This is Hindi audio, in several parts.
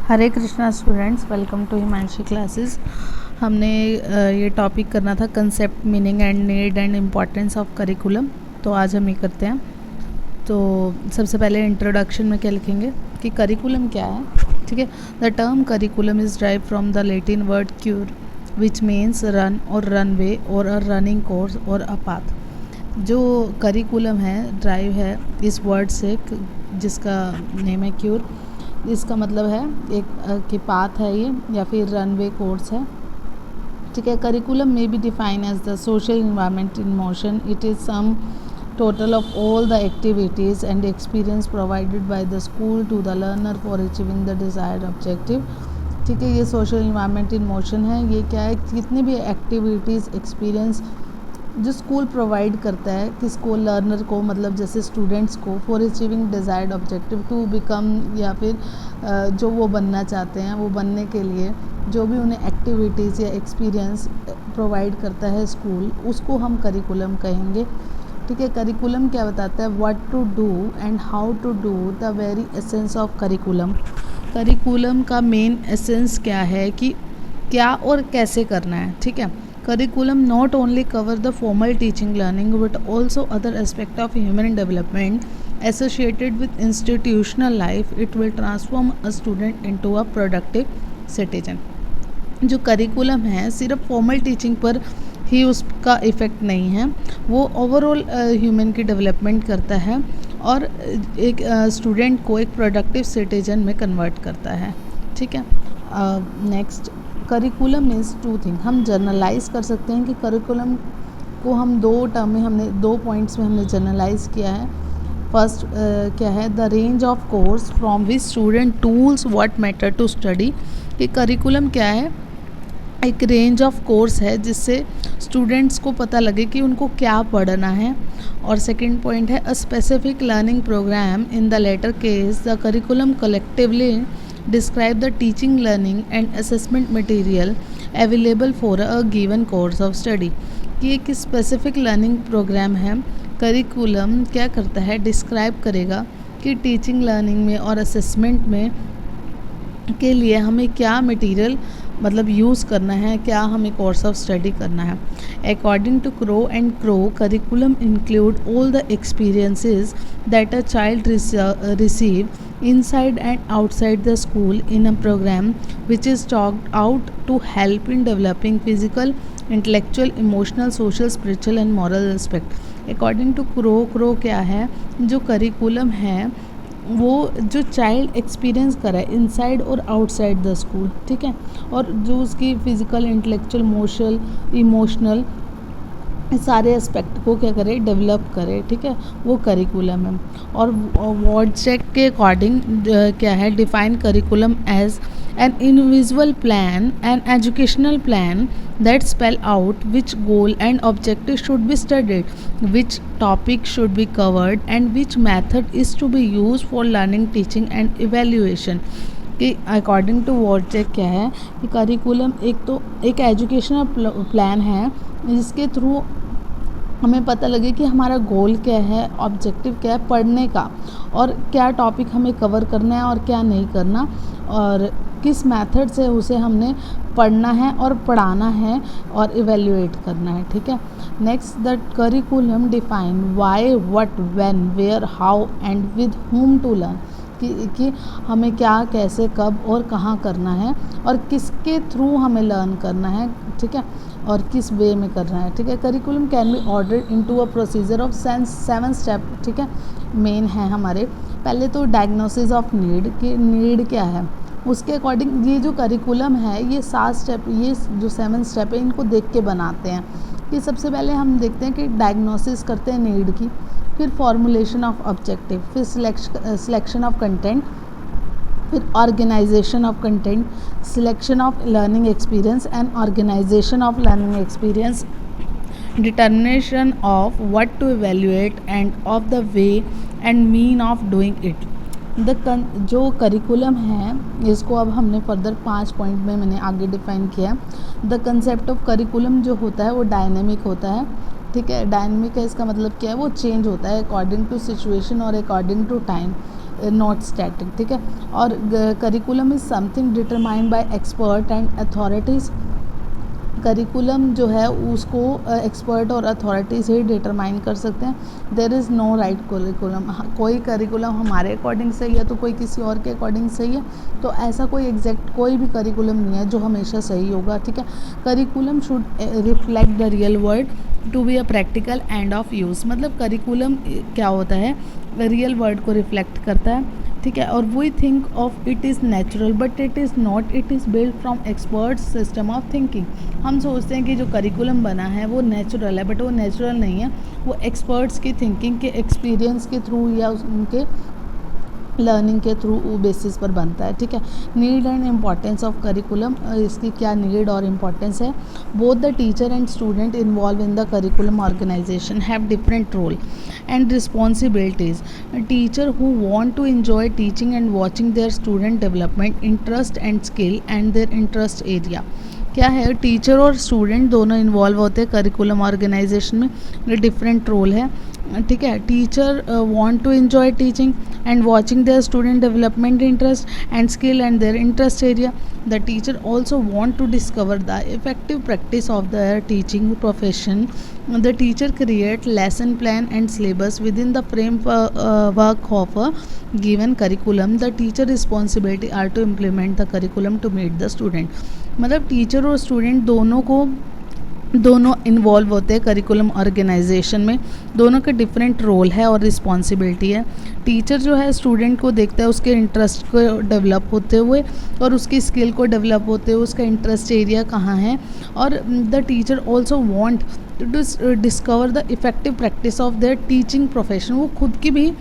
Hare Krishna students, welcome to Himanshi classes. हमने ये टॉपिक करना था concept, meaning and need and importance of curriculum. तो आज हम ये करते हैं। तो सबसे पहले इंट्रोडक्शन में क्या लिखेंगे कि करिकुलम क्या है। ठीक है। The term curriculum is drive from the Latin word cure which means run और रनवे और अ रनिंग कोर्स और अ पाथ। जो करिकुलम है ड्राइव है इस वर्ड से जिसका नेम है क्यूर। इसका मतलब है एक कि पाथ है ये या फिर रनवे कोर्स है। ठीक है। करिकुलम में be define as the social environment in motion. It is sum total of all the activities and experience provided by the school to the learner for achieving the desired objective। ठीक है। ये सोशल इन्वायरमेंट इन मोशन है। ये क्या है, जितनी भी एक्टिविटीज़ एक्सपीरियंस जो स्कूल प्रोवाइड करता है किसको, लर्नर को, मतलब जैसे स्टूडेंट्स को, for achieving desired objective to become, या फिर जो वो बनना चाहते हैं वो बनने के लिए जो भी उन्हें एक्टिविटीज़ या एक्सपीरियंस प्रोवाइड करता है स्कूल, उसको हम करिकुलम कहेंगे। ठीक है। करिकुलम क्या बताता है, what to do and how to do, the very essence of curriculum. Curriculum का मेन एसेंस क्या है कि क्या और कैसे करना है। ठीक है। Curriculum not only cover the formal teaching learning but also other aspect of human development associated with institutional life. It will transform a student into a productive citizen। जो करिकुलम है सिर्फ फॉर्मल टीचिंग पर ही उसका इफ़ेक्ट नहीं है, वो ओवरऑल ह्यूमन की डेवलपमेंट करता है और एक स्टूडेंट को एक प्रोडक्टिव सिटीजन में कन्वर्ट करता है। ठीक है। Next, curriculum means two thing. हम जर्नलाइज कर सकते हैं कि करिकुलम को हम दो टर्म में, हमने दो पॉइंट्स में हमने जर्नलाइज किया है। फर्स्ट क्या है, the range of course from which student tools what matter to study. कि करिकुलम क्या है, एक रेंज ऑफ कोर्स है जिससे स्टूडेंट्स को पता लगे कि उनको क्या पढ़ना है। और सेकंड पॉइंट है a specific learning program. In the latter case the curriculum collectively describe the teaching, learning and assessment material available for a given course of study. कि एक स्पेसिफिक लर्निंग प्रोग्राम है। करिकुलम क्या करता है, डिस्क्राइब करेगा कि टीचिंग, लर्निंग में और असेसमेंट में के लिए हमें क्या मटेरियल मतलब यूज़ करना है, क्या हमें कोर्स ऑफ स्टडी करना है। According to Crow and Crow, curriculum include all the experiences that a child receive inside and outside the school in a program which is talked out to help in developing physical, intellectual, emotional, social, spiritual and moral aspect। according to crow क्या है, जो करिकुलम है वो जो चाइल्ड एक्सपीरियंस करा है इनसाइड और आउटसाइड द स्कूल। ठीक है। और जो उसकी फिज़िकल, इंटेलेक्चुअल, मोशल, इमोशनल सारे एस्पेक्ट को क्या करे, डेवलप करे। ठीक है। वो करिकुलम है। और वॉर्डचेक के अकॉर्डिंग क्या है, define curriculum as an individual plan, an educational plan that spell out which goal and objective should be studied, which topic should be covered and which method is to be used for learning, teaching and evaluation। कि अकॉर्डिंग टू वॉर्डचेक क्या है कि करिकुलम एक एजुकेशनल प्लान है जिसके थ्रू हमें पता लगे कि हमारा गोल क्या है, ऑब्जेक्टिव क्या है पढ़ने का, और क्या टॉपिक हमें कवर करना है और क्या नहीं करना, और किस मेथड से उसे हमने पढ़ना है और पढ़ाना है और इवेल्युएट करना है। ठीक है। Next, the curriculum define why, what, when, where, how and with whom to learn. कि हमें क्या, कैसे, कब और कहाँ करना है और किसके थ्रू हमें लर्न करना है। ठीक है। और किस वे में करना है। ठीक है। Curriculum can be order into a procedure of 7 step. ठीक है। मेन है हमारे, पहले तो डायग्नोसिस ऑफ नीड, कि नीड क्या है उसके अकॉर्डिंग ये जो करिकुलम है ये 7 स्टेप, ये जो 7 स्टेप है इनको देख के बनाते हैं। कि सबसे पहले हम देखते हैं कि डायग्नोसिस करते हैं नीड की, फिर फॉर्मुलेशन ऑफ ऑब्जेक्टिव, फिर सिलेक्शन ऑफ कंटेंट, फिर organisation of content, selection of learning experience and organisation of learning experience, determination of what to evaluate and of the way and mean of doing it. जो करिकुलम है इसको अब हमने फर्दर 5 पॉइंट में मैंने आगे डिफाइन किया। द कंसेप्ट ऑफ करिकुलम जो होता है वो डायनेमिक होता है। ठीक है। डायनेमिक है, इसका मतलब क्या है, वो चेंज होता है अकॉर्डिंग टू सिचुएशन और according to time. Not static, ठीक है। और curriculum is something determined by expert and authorities. Curriculum जो है उसको एक्सपर्ट और अथॉरिटीज़ ही डिटरमाइन कर सकते हैं। There is no right curriculum, कोई करिकुलम हमारे अकॉर्डिंग सही है तो कोई किसी और के अकॉर्डिंग सही है, तो ऐसा कोई एग्जैक्ट कोई भी करिकुलम नहीं है जो हमेशा सही होगा, ठीक है। Curriculum should reflect the real world to be a practical and of use. मतलब करिकुलम क्या होता है, रियल वर्ल्ड को रिफ्लेक्ट करता है, ठीक है। और we think of it is natural but it is not, it is build from expert system of thinking. हम सोचते हैं कि जो करिकुलम बना है वो नेचुरल है, बट वो नेचुरल नहीं है, वो एक्सपर्ट्स की थिंकिंग के एक्सपीरियंस के थ्रू या उनके लर्निंग के थ्रू बेसिस पर बनता है, ठीक है। Need and importance of curriculum, इसकी क्या नीड और इम्पॉर्टेंस है। Both the teacher and student involve in the curriculum organisation have different role and responsibilities. A teacher who want to enjoy teaching and watching their student development, interest and skill and their interest area. क्या है, टीचर और स्टूडेंट दोनों इन्वॉल्व होते हैं करिकुलम ऑर्गेनाइजेशन में, ये डिफरेंट रोल है, ठीक है। Teacher want to enjoy teaching and watching their student development interest and skill and their interest area. The teacher also want to discover the effective practice of their teaching profession. The teacher create lesson plan and syllabus within the framework of a given curriculum. The teacher responsibility are to implement the curriculum to meet the student. मतलब टीचर और स्टूडेंट दोनों इन्वॉल्व होते हैं करिकुलम ऑर्गेनाइजेशन में, दोनों के डिफरेंट रोल है और रिस्पॉन्सिबिलिटी है। टीचर जो है स्टूडेंट को देखता है उसके इंटरेस्ट को डेवलप होते हुए और उसकी स्किल को डेवलप होते हुए, उसका इंटरेस्ट एरिया कहाँ है। और the teacher also want to discover the effective practice of their teaching profession. वो खुद की भी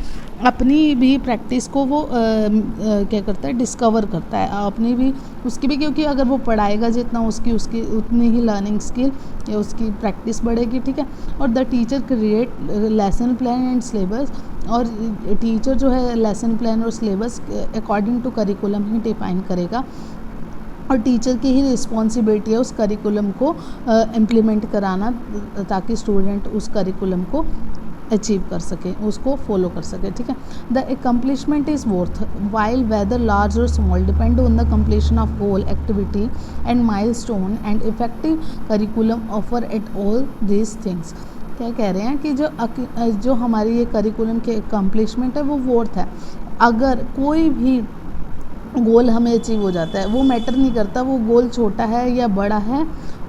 अपनी भी प्रैक्टिस को वो क्या करता है, डिस्कवर करता है अपनी भी, उसकी भी, क्योंकि अगर वो पढ़ाएगा जितना उसकी उतनी ही लर्निंग स्किल या उसकी प्रैक्टिस बढ़ेगी, ठीक है। और the teacher create lesson plan and syllabus, और टीचर जो है लेसन प्लान और सिलेबस अकॉर्डिंग टू करिकुलम ही डिफाइन करेगा, और टीचर की ही रिस्पॉन्सिबिलिटी है उस करिकुलम को इम्प्लीमेंट कराना, ताकि स्टूडेंट उस करिकुलम को अचीव कर सके, उसको फॉलो कर सके, ठीक है। The accomplishment is worthwhile whether large or small depend on the completion of goal activity and milestone and effective curriculum offer at all these things. क्या कह रहे हैं कि जो हमारी ये करिकुलम के एकम्प्लिशमेंट है वो वर्थ है। अगर कोई भी गोल हमें अचीव हो जाता है, वो मैटर नहीं करता वो गोल छोटा है या बड़ा है,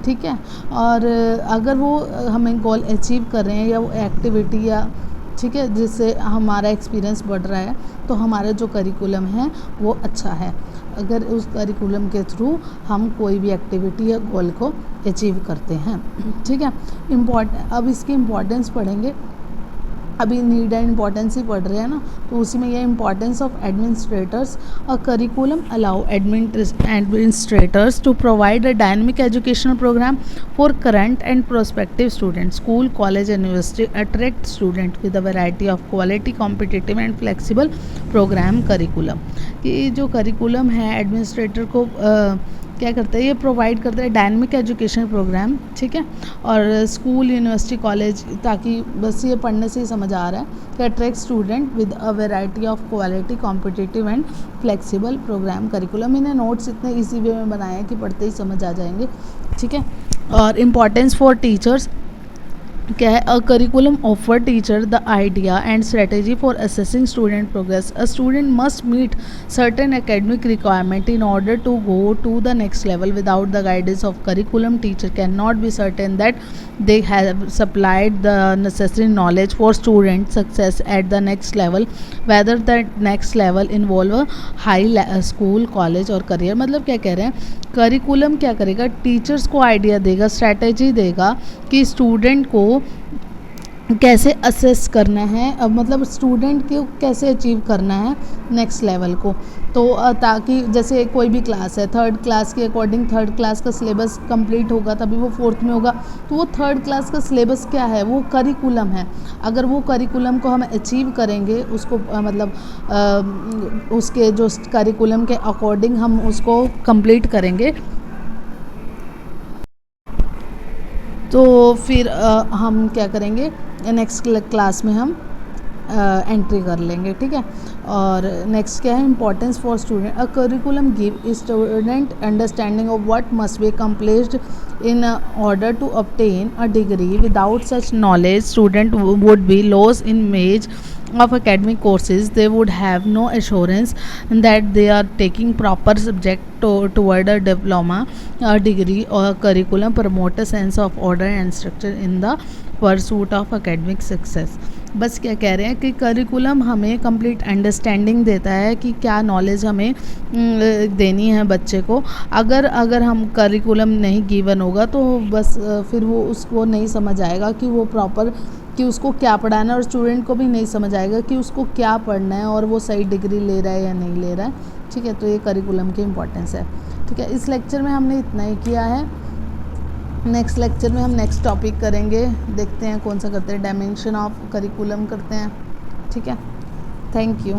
ठीक है। और अगर वो हमें गोल अचीव कर रहे हैं या वो एक्टिविटी या, ठीक है, जिससे हमारा एक्सपीरियंस बढ़ रहा है, तो हमारा जो करिकुलम है वो अच्छा है, अगर उस करिकुलम के थ्रू हम कोई भी एक्टिविटी या गोल को अचीव करते हैं, ठीक है। अब इसकी इम्पोर्टेंस पढ़ेंगे, अभी नीड एंड इम्पॉर्टेंस ही पढ़ रहे हैं ना, तो उसी में ये importance of administrators. A curriculum allow administrators to provide a dynamic educational program for current and prospective students. School, college, university attract student with a variety of quality, competitive and flexible program curriculum. ये जो करिकुलम है एडमिनिस्ट्रेटर को क्या करता है, ये प्रोवाइड करता है डायनेमिक एजुकेशन प्रोग्राम, ठीक है। और स्कूल, यूनिवर्सिटी, कॉलेज, ताकि बस ये पढ़ने से ही समझ आ रहा है कि attract student with a variety of quality, competitive and flexible program curriculum. इन्हें नोट्स इतने इजी वे में बनाए हैं कि पढ़ते ही समझ आ जाएंगे, ठीक है। और इम्पॉर्टेंस फॉर टीचर्स क्या है, a curriculum offer teacher the idea and strategy for assessing student progress. A student must meet certain academic requirement in order to go to the next level. Without the guidance of curriculum, teacher can not be certain that they have supplied the necessary knowledge for student success at the next level, whether that next level involve a high school, college और career। मतलब क्या कह रहे हैं, करिकुलम क्या करेगा, टीचर्स को आइडिया देगा, स्ट्रैटेजी देगा कि स्टूडेंट को कैसे असेस करना है, अब मतलब स्टूडेंट को कैसे अचीव करना है नेक्स्ट लेवल को। तो ताकि जैसे कोई भी क्लास है, थर्ड क्लास के अकॉर्डिंग थर्ड क्लास का सिलेबस कंप्लीट होगा तभी वो फोर्थ में होगा, तो वो थर्ड क्लास का सिलेबस क्या है, वो करिकुलम है। अगर वो करिकुलम को हम अचीव करेंगे, उसको मतलब उसके जो करिकुलम के अकॉर्डिंग हम उसको कंप्लीट करेंगे, तो फिर हम क्या करेंगे, नेक्स्ट क्लास में हम एंट्री कर लेंगे, ठीक है। और नेक्स्ट क्या है, importance for student, a curriculum give student understanding of what must be accomplished in order to obtain a degree. Without such knowledge, student would be lost in maze of academic courses. They would have no assurance that they are taking proper subject toward a diploma, a degree or a curriculum promote a sense of order and structure in the pursuit of academic success. बस क्या कह रहे हैं कि करिकुलम हमें कंप्लीट अंडरस्टैंडिंग देता है कि क्या नॉलेज हमें देनी है बच्चे को। अगर हम करिकुलम नहीं गिवन होगा तो बस फिर वो उसको नहीं समझ आएगा कि वो प्रॉपर कि उसको क्या पढ़ाना है, और स्टूडेंट को भी नहीं समझ आएगा कि उसको क्या पढ़ना है और वो सही डिग्री ले रहा है या नहीं ले रहा है, ठीक है। तो ये करिकुलम की इम्पोर्टेंस है, ठीक है। इस लेक्चर में हमने इतना ही किया है। नेक्स्ट लेक्चर में हम नेक्स्ट टॉपिक करेंगे, देखते हैं कौन सा करते हैं, डायमेंशन ऑफ करिकुलम करते हैं, ठीक है। Thank you.